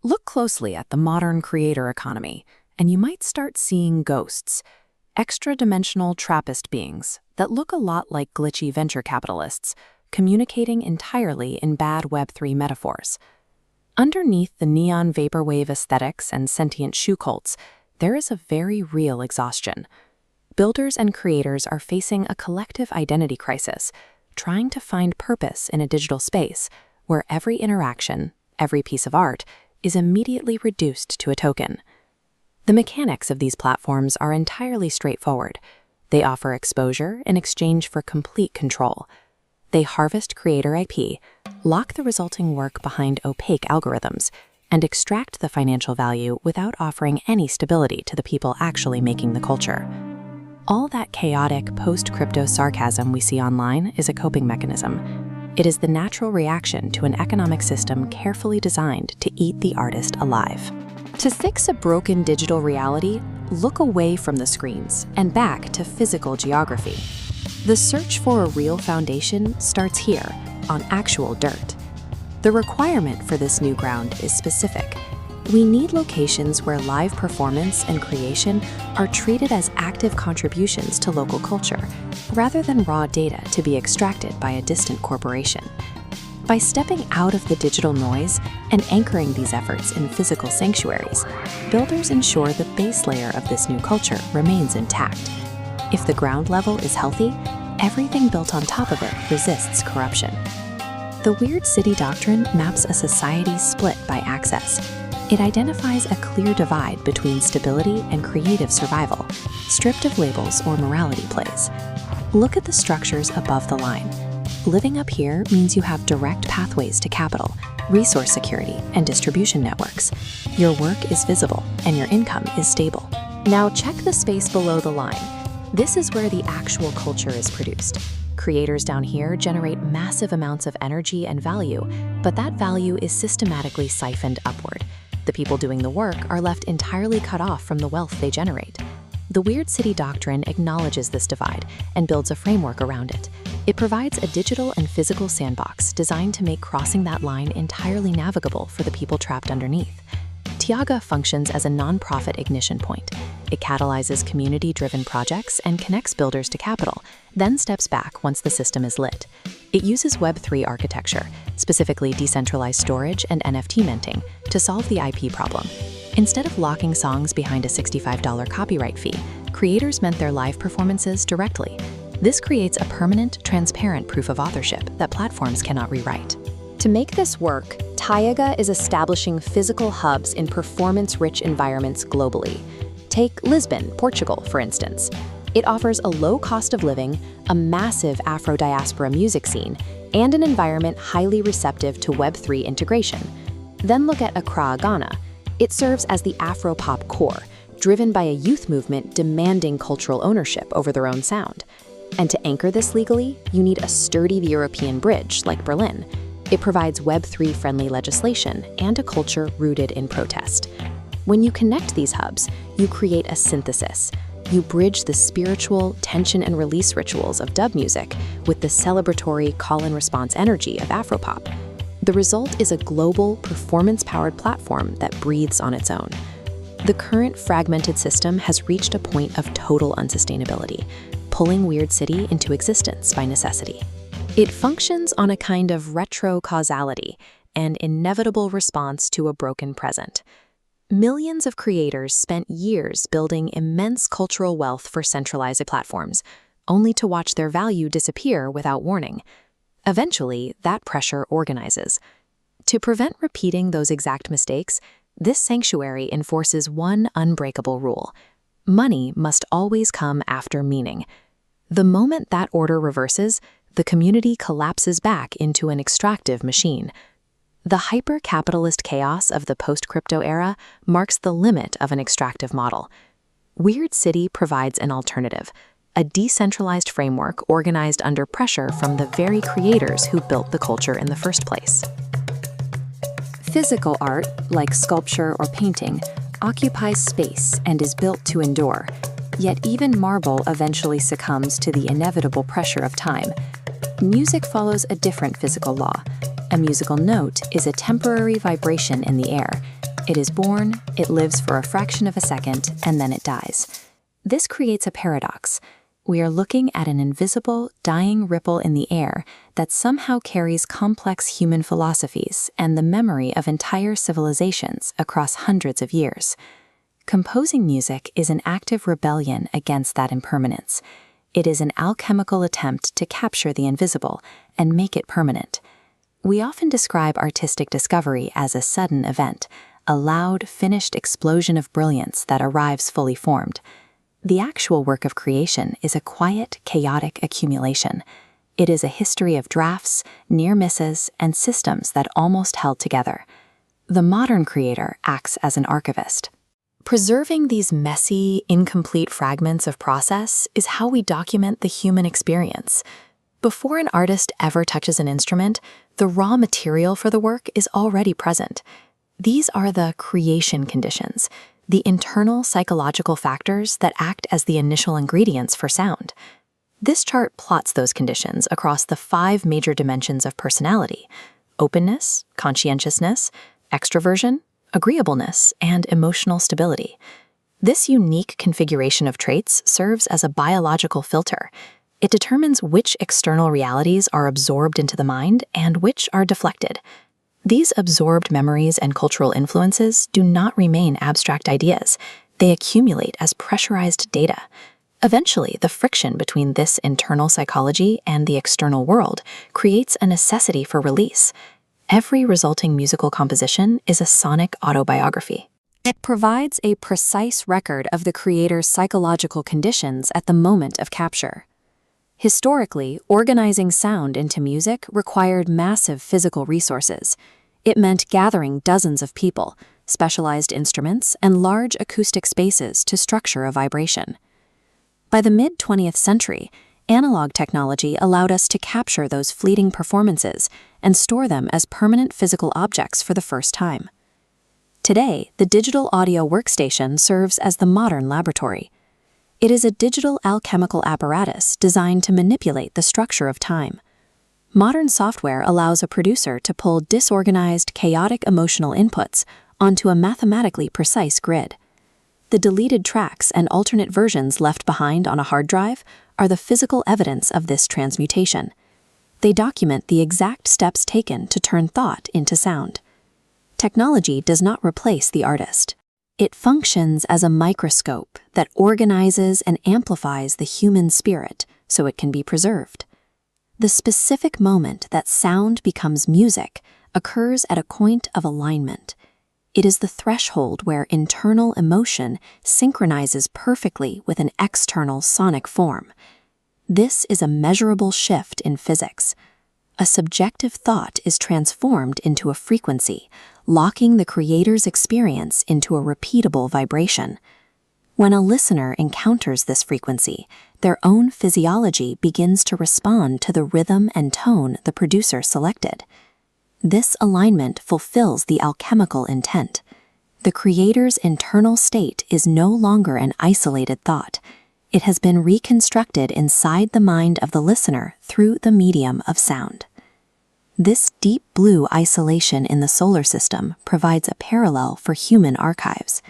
Look closely at the modern creator economy, and you might start seeing ghosts, extra-dimensional Trappist beings that look a lot like glitchy venture capitalists, communicating entirely in bad Web3 metaphors. Underneath the neon vaporwave aesthetics and sentient shoe cults, there is a very real exhaustion. Builders and creators are facing a collective identity crisis, trying to find purpose in a digital space where every interaction, every piece of art, is immediately reduced to a token. The mechanics of these platforms are entirely straightforward. They offer exposure in exchange for complete control. They harvest creator IP, lock the resulting work behind opaque algorithms, and extract the financial value without offering any stability to the people actually making the culture. All that chaotic post-crypto sarcasm we see online is a coping mechanism. It is the natural reaction to an economic system carefully designed to eat the artist alive. To fix a broken digital reality, look away from the screens and back to physical geography. The search for a real foundation starts here, on actual dirt. The requirement for this new ground is specific. We need locations where live performance and creation are treated as active contributions to local culture, rather than raw data to be extracted by a distant corporation. By stepping out of the digital noise and anchoring these efforts in physical sanctuaries, builders ensure the base layer of this new culture remains intact. If the ground level is healthy, everything built on top of it resists corruption. The Weird City Doctrine maps a society split by access. It identifies a clear divide between stability and creative survival, stripped of labels or morality plays. Look at the structures above the line. Living up here means you have direct pathways to capital, resource security, and distribution networks. Your work is visible, and your income is stable. Now check the space below the line. This is where the actual culture is produced. Creators down here generate massive amounts of energy and value, but that value is systematically siphoned upward. The people doing the work are left entirely cut off from the wealth they generate. The Weird City Doctrine acknowledges this divide and builds a framework around it. It provides a digital and physical sandbox designed to make crossing that line entirely navigable for the people trapped underneath. Tyāga functions as a nonprofit ignition point. It catalyzes community-driven projects and connects builders to capital, then steps back once the system is lit. It uses Web3 architecture, specifically decentralized storage and NFT minting, to solve the IP problem. Instead of locking songs behind a $65 copyright fee, creators mint their live performances directly. This creates a permanent, transparent proof of authorship that platforms cannot rewrite. To make this work, Tyāga is establishing physical hubs in performance-rich environments globally. Take Lisbon, Portugal, for instance. It offers a low cost of living, a massive Afro-diaspora music scene, and an environment highly receptive to Web3 integration. Then look at Accra, Ghana. It serves as the Afro-pop core, driven by a youth movement demanding cultural ownership over their own sound. And to anchor this legally, you need a sturdy European bridge like Berlin. It provides Web3-friendly legislation and a culture rooted in protest. When you connect these hubs, you create a synthesis. You bridge the spiritual tension and release rituals of dub music with the celebratory call-and-response energy of Afropop. The result is a global, performance-powered platform that breathes on its own. The current fragmented system has reached a point of total unsustainability, pulling Weird City into existence by necessity. It functions on a kind of retro-causality, an inevitable response to a broken present. Millions of creators spent years building immense cultural wealth for centralized platforms, only to watch their value disappear without warning. Eventually, that pressure organizes. To prevent repeating those exact mistakes, this sanctuary enforces one unbreakable rule. Money must always come after meaning. The moment that order reverses, the community collapses back into an extractive machine. The hyper-capitalist chaos of the post-crypto era marks the limit of an extractive model. Weird City provides an alternative, a decentralized framework organized under pressure from the very creators who built the culture in the first place. Physical art, like sculpture or painting, occupies space and is built to endure. Yet even marble eventually succumbs to the inevitable pressure of time. Music follows a different physical law. A musical note is a temporary vibration in the air, It is born, it lives for a fraction of a second, and then it dies. This creates a paradox. We are looking at an invisible, dying ripple in the air that somehow carries complex human philosophies and the memory of entire civilizations across hundreds of years. Composing music is an active rebellion against that impermanence. It is an alchemical attempt to capture the invisible and make it permanent. We often describe artistic discovery as a sudden event, a loud, finished explosion of brilliance that arrives fully formed. The actual work of creation is a quiet, chaotic accumulation. It is a history of drafts, near misses, and systems that almost held together. The modern creator acts as an archivist. Preserving these messy, incomplete fragments of process is how we document the human experience. Before an artist ever touches an instrument, the raw material for the work is already present. These are the creation conditions, the internal psychological factors that act as the initial ingredients for sound. This chart plots those conditions across the 5 major dimensions of personality: openness, conscientiousness, extroversion, agreeableness, and emotional stability. This unique configuration of traits serves as a biological filter. It determines which external realities are absorbed into the mind and which are deflected. These absorbed memories and cultural influences do not remain abstract ideas. They accumulate as pressurized data. Eventually, the friction between this internal psychology and the external world creates a necessity for release. Every resulting musical composition is a sonic autobiography. It provides a precise record of the creator's psychological conditions at the moment of capture. Historically, organizing sound into music required massive physical resources. It meant gathering dozens of people, specialized instruments, and large acoustic spaces to structure a vibration. By the mid-20th century, analog technology allowed us to capture those fleeting performances and store them as permanent physical objects for the first time. Today, the digital audio workstation serves as the modern laboratory. It is a digital alchemical apparatus designed to manipulate the structure of time. Modern software allows a producer to pull disorganized, chaotic emotional inputs onto a mathematically precise grid. The deleted tracks and alternate versions left behind on a hard drive are the physical evidence of this transmutation. They document the exact steps taken to turn thought into sound. Technology does not replace the artist. It functions as a microscope that organizes and amplifies the human spirit so it can be preserved. The specific moment that sound becomes music occurs at a point of alignment. It is the threshold where internal emotion synchronizes perfectly with an external sonic form. This is a measurable shift in physics. A subjective thought is transformed into a frequency, locking the creator's experience into a repeatable vibration. When a listener encounters this frequency, their own physiology begins to respond to the rhythm and tone the producer selected. This alignment fulfills the alchemical intent. The creator's internal state is no longer an isolated thought. It has been reconstructed inside the mind of the listener through the medium of sound. This deep blue isolation in the solar system provides a parallel for human archives.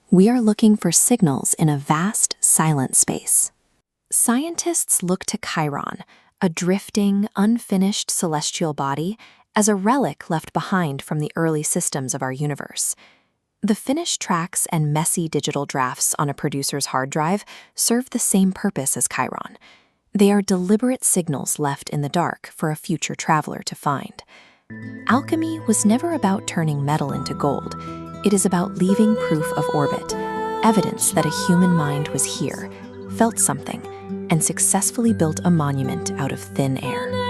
We are looking for signals in a vast, silent space. Scientists look to Chiron, a drifting, unfinished celestial body, as a relic left behind from the early systems of our universe. The finished tracks and messy digital drafts on a producer's hard drive serve the same purpose as Chiron. They are deliberate signals left in the dark for a future traveler to find. Alchemy was never about turning metal into gold. It is about leaving proof of orbit, evidence that a human mind was here, felt something, and successfully built a monument out of thin air.